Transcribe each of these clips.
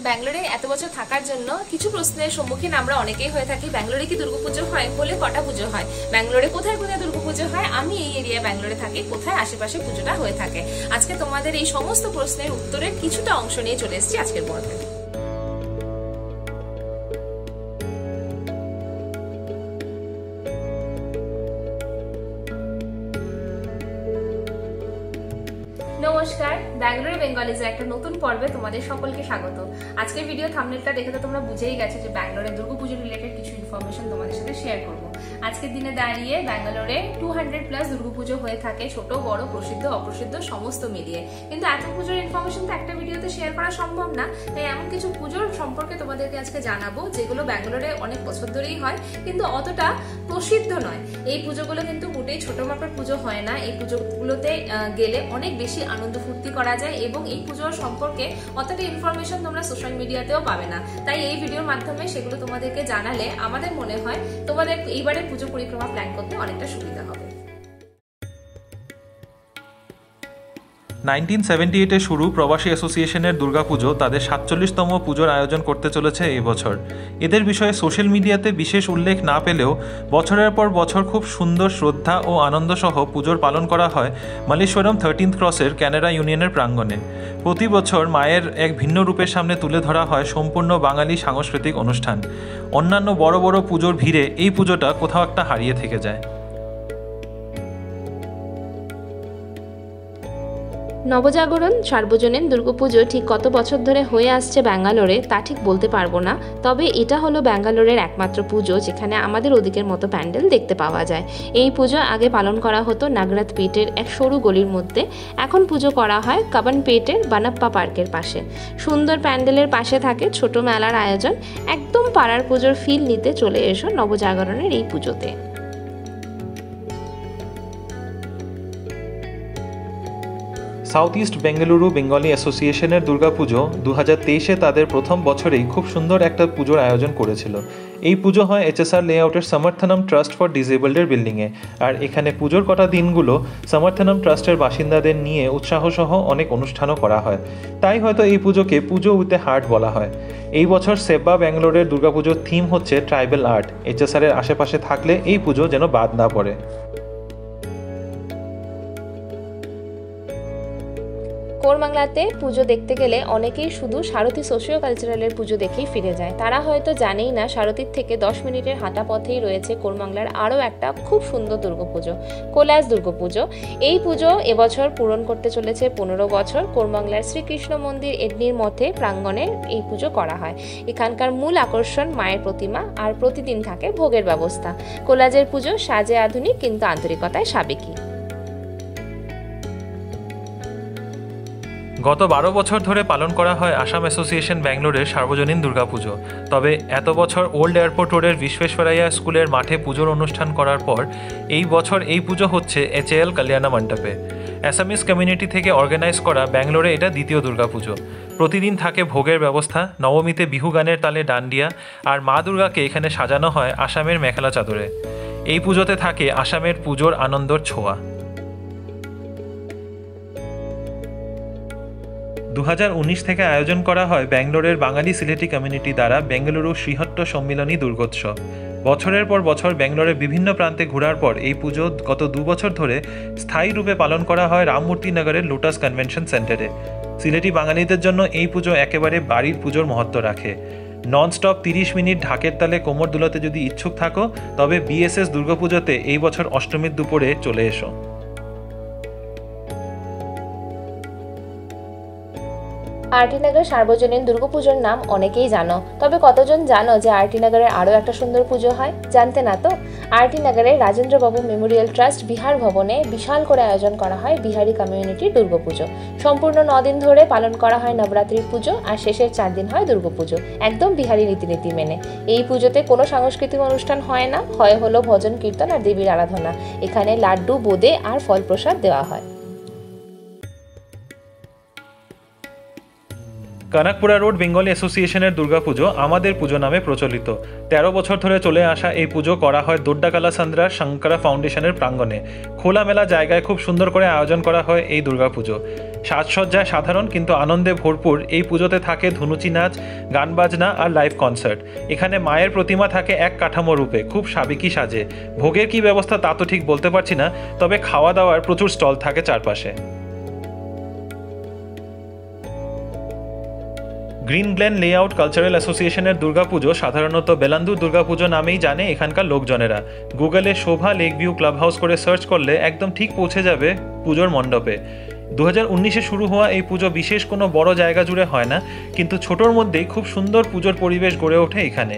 ব্যাঙ্গালোরে এত বছর থাকার জন্য কিছু প্রশ্নের সম্মুখীন আমরা অনেকেই হয়ে থাকি। ব্যাঙ্গালোরে কি দুর্গাপুজো হয়? হলে কটা পুজো হয়? ব্যাঙ্গালোরে কোথায় কোথায় দুর্গাপুজো হয়? আমি এই এরিয়া ব্যাঙ্গালোরে থাকি, কোথায় আশেপাশে পুজোটা হয়ে থাকে? আজকে তোমাদের এই সমস্ত প্রশ্নের উত্তরের কিছুটা অংশ নিয়ে চলে এসেছি আজকের পর্বে। নমস্কার, ব্যাঙ্গালোর বেঙ্গলিজের একটা নতুন পর্বে তোমাদের সকলকে স্বাগত। আজকের ভিডিও থাম্বনেলটা দেখে তো তোমরা বুঝেই গেছো যে ব্যাঙ্গালোরে দুর্গাপুজো রিলেটেড কিছু ইনফরমেশন তোমাদের সাথে শেয়ার করব। আজকের দিনে দাঁড়িয়ে ব্যাঙ্গালোরে 200+ দুর্গাপুজো হয়ে থাকে, ছোট বড়, প্রসিদ্ধ অপ্রসিদ্ধ সমস্ত মিলিয়ে। কিন্তু এত পুজোর ইনফরমেশন তো একটা ভিডিওতে শেয়ার করা সম্ভব না, তাই এমন কিছু পুজোর সম্পর্কে তোমাদেরকে আজকে জানাবো যেগুলো ব্যাঙ্গালোরে অনেক বছর ধরেই হয় কিন্তু অতটা প্রসিদ্ধ নয়। এই পুজোগুলো কিন্তু মোটেই ছোট মাপের পুজো হয় না। এই পুজোগুলোতে গেলে অনেক বেশি আনন্দ ফুর্তি করা যায় এবং এই পুজোর সম্পর্কে অতটা ইনফরমেশন তোমরা সোশ্যাল মিডিয়াতেও পাবে না। তাই এই ভিডিওর মাধ্যমে সেগুলো তোমাদেরকে জানালে আমাদের মনে হয় তোমাদের এইবারে পুজো পরিক্রমা প্ল্যান করতে অনেকটা সুবিধা হবে। 1978-এ শুরু প্রবাসী অ্যাসোসিয়েশনের দুর্গাপুজো তাদের 47তম পুজোর আয়োজন করতে চলেছে এই বছর। এদের বিষয়ে সোশ্যাল মিডিয়াতে বিশেষ উল্লেখ না পেলেও বছরের পর বছর খুব সুন্দর শ্রদ্ধা ও আনন্দসহ পুজোর পালন করা হয় মালেশ্বরম 13th ক্রসের ক্যানাডা ইউনিয়নের প্রাঙ্গণে। প্রতি বছর মায়ের এক ভিন্ন রূপের সামনে তুলে ধরা হয় সম্পূর্ণ বাঙালি সাংস্কৃতিক অনুষ্ঠান। অন্যান্য বড় বড় পুজোর ভিড়ে এই পুজোটা কোথাও একটা হারিয়ে থেকে যায়। নবজাগরণ সার্বজনীন দুর্গাপুজো ঠিক কত বছর ধরে হয়ে আসছে ব্যাঙ্গালোরে তা ঠিক বলতে পারবো না, তবে এটা হলো ব্যাঙ্গালোরের একমাত্র পুজো যেখানে আমাদের ওদিকের মতো প্যান্ডেল দেখতে পাওয়া যায়। এই পুজো আগে পালন করা হতো নাগরাত পেটের এক সরু গলির মধ্যে, এখন পুজো করা হয় কাবান পেটের বানাপ্পা পার্কের পাশে। সুন্দর প্যান্ডেলের পাশে থাকে ছোট মেলার আয়োজন। একদম পাড়ার পুজোর ফিল নিতে চলে এসো নবজাগরণের এই পুজোতে। সাউথ ইস্ট বেঙ্গালুরু বেঙ্গলি অ্যাসোসিয়েশনের দুর্গাপুজো 2023-এ তাদের প্রথম বছরেই খুব সুন্দর একটা পুজোর আয়োজন করেছিল। এই পুজো হয় HSR লেআউটের সমর্থনম ট্রাস্ট ফর ডিসেবলডের বিল্ডিংয়ে। আর এখানে পুজোর কটা দিনগুলো সমর্থনম ট্রাস্টের বাসিন্দাদের নিয়ে উৎসাহসহ অনেক অনুষ্ঠানও করা হয়। তাই হয়তো এই পুজোকে পুজো উইথ এ হার্ট বলা হয়। এই বছর সেব্বা ব্যাঙ্গালোরের দুর্গাপুজোর থিম হচ্ছে ট্রাইবাল আর্ট। HSR-এর আশেপাশে থাকলে এই পুজো যেন বাদ না পড়ে। কোরমাংলাতে পুজো দেখতে গেলে অনেকেই শুধু সারথী সোশিও কালচারালের পুজো দেখেই ফিরে যায়। তারা হয়তো জানেই না সারথীর থেকে 10 মিনিটের হাঁটা পথেই রয়েছে কোরমাংলার আরও একটা খুব সুন্দর দুর্গাপুজো, কৈলাস দুর্গাপুজো। এই পুজো এবছর পূরণ করতে চলেছে 15 বছর। কোরমাংলার শ্রীকৃষ্ণ মন্দির এডনির মধ্যে প্রাঙ্গণে এই পুজো করা হয়। এখানকার মূল আকর্ষণ মায়ের প্রতিমা, আর প্রতিদিন থাকে ভোগের ব্যবস্থা। কৈলাসের পুজো সাজে আধুনিক কিন্তু আন্তরিকতায় সাবেকি। গত 12 বছর ধরে পালন করা হয় আসাম অ্যাসোসিয়েশন ব্যাঙ্গালোরের সার্বজনীন দুর্গাপুজো। তবে এত বছর ওল্ড এয়ারপোর্ট রোডের বিশ্বেশ্বরাইয়া স্কুলের মাঠে পুজোর অনুষ্ঠান করার পর এই বছর এই পুজো হচ্ছে HAL কল্যাণা মণ্ডপে। অ্যাসামিস কমিউনিটি থেকে অর্গানাইজ করা ব্যাঙ্গালোরে এটা দ্বিতীয় দুর্গাপুজো। প্রতিদিন থাকে ভোগের ব্যবস্থা, নবমীতে বিহু গানের তালে ডান্ডিয়া, আর মা দুর্গাকে এখানে সাজানো হয় আসামের মেখেলা চাদরে। এই পুজোতে থাকে আসামের পুজোর আনন্দর ছোঁয়া। 2019 থেকে আয়োজন করা হয় ব্যাঙ্গালোরের বাঙালি সিলেটি কমিউনিটি দ্বারা বেঙ্গালুরু শ্রীহট্ট সম্মিলনী দুর্গোৎসব। বছরের পর বছর ব্যাঙ্গালোরের বিভিন্ন প্রান্তে ঘোরার পর এই পুজো গত 2 বছর ধরে স্থায়ী রূপে পালন করা হয় রামমূর্তি নগরের লোটাস কনভেনশন সেন্টারে। সিলেটি বাঙালিদের জন্য এই পুজো একেবারে বাড়ির পুজোর মহত্ব রাখে। ননস্টপ 30 মিনিট ঢাকের তালে কোমর দুলাতে যদি ইচ্ছুক থাকো তবে BSS দুর্গাপুজোতে এই বছর অষ্টমীর দুপুরে চলে এসো। আরটিনগর সার্বজনীন দুর্গাপুজোর নাম অনেকেই জানো, তবে কতজন জানো যে আরটিনগরের আরও একটা সুন্দর পুজো হয়? জানতে না তো? আরটিনগরের রাজেন্দ্রবাবু মেমোরিয়াল ট্রাস্ট বিহার ভবনে বিশাল করে আয়োজন করা হয় বিহারি কমিউনিটির দুর্গাপুজো। সম্পূর্ণ 9 দিন ধরে পালন করা হয় নবরাত্রির পুজো, আর শেষের 4 দিন হয় দুর্গাপুজো, একদম বিহারি রীতিনীতি মেনে। এই পুজোতে কোনো সাংস্কৃতিক অনুষ্ঠান হয় না, হলো ভজন কীর্তন আর দেবীর আরাধনা। এখানে লাড্ডু, বোঁদে আর ফল প্রসাদ দেওয়া হয়। কানাকপুরা রোড বেঙ্গলি অ্যাসোসিয়েশনের দুর্গাপুজো আমাদের পুজো নামে প্রচলিত। 13 বছর ধরে চলে আসা এই পুজো করা হয় দোড্ডাকালাসান্দ্রা শঙ্করা ফাউন্ডেশনের প্রাঙ্গণে। খোলামেলা জায়গায় খুব সুন্দর করে আয়োজন করা হয় এই দুর্গাপুজো। সাজসজ্জায় সাধারণ কিন্তু আনন্দে ভরপুর এই পুজোতে থাকে ধুনুচি নাচ, গান বাজনা আর লাইভ কনসার্ট। এখানে মায়ের প্রতিমা থাকে এক কাঠামো রূপে, খুব সাবেকি সাজে। ভোগের কী ব্যবস্থা তা তো ঠিক বলতে পারছি না, তবে খাওয়া দাওয়ার প্রচুর স্টল থাকে চারপাশে। গ্রিন গ্লেন লেআউট কালচারাল অ্যাসোসিয়েশনের দুর্গাপুজো সাধারণত বেলান্দুর দুর্গাপুজো নামেই জানে এখানকার লোকজনেরা। গুগলে শোভা লেক ভিউ ক্লাব হাউস করে সার্চ করলে একদম ঠিক পৌঁছে যাবে পুজোর মণ্ডপে। 2019-এ শুরু হওয়া এই পুজো বিশেষ কোনো বড় জায়গা জুড়ে হয় না, কিন্তু ছোটোর মধ্যেই খুব সুন্দর পুজোর পরিবেশ গড়ে ওঠে এখানে।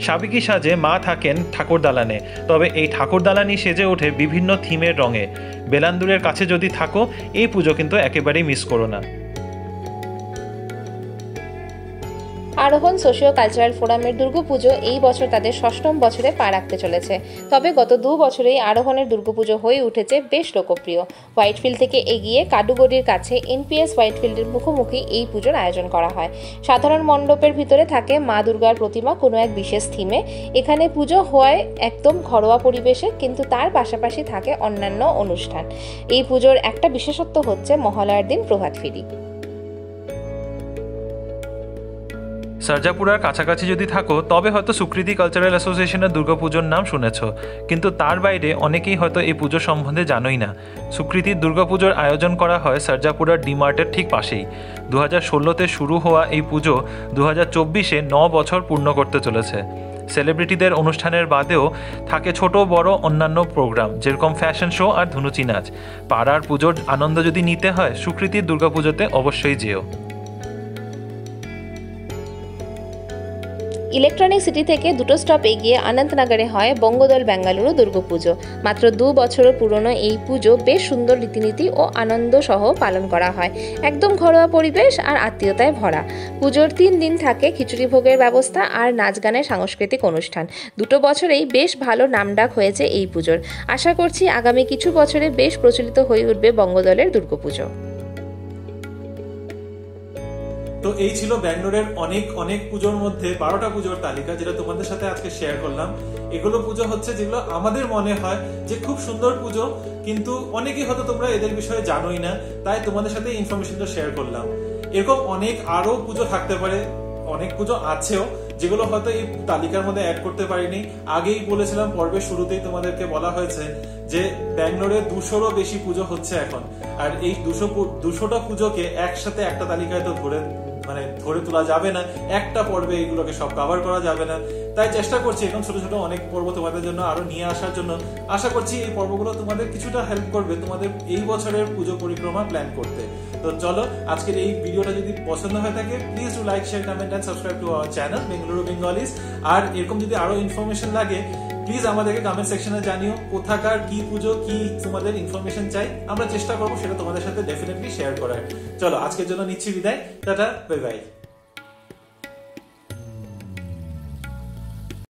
সাবেকি সাজে মা থাকেন ঠাকুর দালানে, তবে এই ঠাকুর দালানই সেজে ওঠে বিভিন্ন থিমের রঙে। বেলান্দুরের কাছে যদি থাকো এই পুজো কিন্তু একেবারেই মিস করো না। আরোহণ সোশিও কালচারাল ফোরামের দুর্গাপুজো এই বছর তাদের 6ম বছরে পা রাখতে চলেছে। তবে গত 2 বছরেই আরোহণের দুর্গাপুজো হয়ে উঠেছে বেশ লোকপ্রিয়। হোয়াইটফিল্ড থেকে এগিয়ে কাডুগড়ির কাছে এনপিএস হোয়াইটফিল্ডের মুখোমুখি এই পুজোর আয়োজন করা হয়। সাধারণ মণ্ডপের ভিতরে থাকে মা দুর্গার প্রতিমা কোনো এক বিশেষ থিমে। এখানে পুজো হয় একদম ঘরোয়া পরিবেশে, কিন্তু তার পাশাপাশি থাকে অন্যান্য অনুষ্ঠান। এই পুজোর একটা বিশেষত্ব হচ্ছে মহালয়ার দিন প্রভাত ফেরি। সার্জাপুরার কাছাকাছি যদি থাকো তবে হয়তো সুকৃতি কালচারাল অ্যাসোসিয়েশনের দুর্গাপুজোর নাম শুনেছ, কিন্তু তার বাইরে অনেকেই হয়তো এই পুজো সম্বন্ধে জানোই না। সুকৃতির দুর্গাপুজোর আয়োজন করা হয় সার্জাপুরার ডিমার্টের ঠিক পাশেই। 2016-তে শুরু হওয়া এই পুজো 2024-এ 9 বছর পূর্ণ করতে চলেছে। সেলিব্রিটিদের অনুষ্ঠানের বাদেও থাকে ছোট বড় অন্যান্য প্রোগ্রাম, যেরকম ফ্যাশন শো আর ধুনুচি নাচ। পাড়ার পুজোর আনন্দ যদি নিতে হয় সুকৃতির দুর্গাপুজোতে অবশ্যই যেও। ইলেকট্রনিক সিটি থেকে 2টো স্টপ এগিয়ে অনন্তনগরে হয় বঙ্গদল বেঙ্গালুরু দুর্গাপুজো। মাত্র 2 বছরের পুরনো এই পুজো বেশ সুন্দর রীতিনীতি ও আনন্দ সহ পালন করা হয়। একদম ঘরোয়া পরিবেশ আর আত্মীয়তায় ভরা। পুজোর 3 দিন থাকে খিচুড়ি ভোগের ব্যবস্থা আর নাচ গানের সাংস্কৃতিক অনুষ্ঠান। 2টো বছরেই বেশ ভালো নামডাক হয়েছে এই পুজোর। আশা করছি আগামী কিছু বছরে বেশ প্রচলিত হয়ে উঠবে বঙ্গদলের দুর্গাপুজো। তো এই ছিল ব্যাঙ্গালোরের অনেক পুজোর মধ্যে 12টা পুজোর তালিকা, যেটা তোমাদের সাথে আজকে শেয়ার করলাম। এগুলো পুজো হচ্ছে যেগুলো আমাদের মনে হয় যে খুব সুন্দর পুজো, কিন্তু অনেকেই হয়তো তোমরা এদের বিষয়ে জানোই না, তাই তোমাদের সাথে ইনফরমেশনটা শেয়ার করলাম। এরকম আরো পুজো থাকতে পারে, অনেক পুজো আছেও যেগুলো হয়তো এই তালিকার মধ্যে অ্যাড করতে পারিনি। আগেই বলেছিলাম পর্বের শুরুতেই তোমাদেরকে বলা হয়েছে যে ব্যাঙ্গালোরে 200-রও বেশি পুজো হচ্ছে এখন, আর এই 200টা পুজোকে একসাথে একটা তালিকায় তো ধরে তোলা যাবে না, একটা পর্বে এইগুলোকে সব কভার করা যাবে না। তাই চেষ্টা করছি এখন ছোট ছোট অনেক পর্ব তোমাদের জন্য আরো নিয়ে আসার জন্য। আশা করছি এই পর্বগুলো তোমাদের কিছুটা হেল্প করবে তোমাদের এই বছরের পুজো পরিক্রমা প্ল্যান করতে। তো চলো, আজকের এই ভিডিওটা যদি পছন্দ হয়ে থাকে please do like, share, comment and subscribe to our channel Bengaluru Bengalis. আর এরকম যদি আরো ইনফরমেশন লাগে প্লিজ আমাদেরকে কমেন্ট সেকশনে জানিও কোথাকার কি পুজো, কি তোমাদের ইনফরমেশন চাই। আমরা চেষ্টা করবো সেটা তোমাদের সাথে ডেফিনেটলি শেয়ার করার। চলো আজকের জন্য নিচ্ছি বিদায়, টাটা, বাই বাই।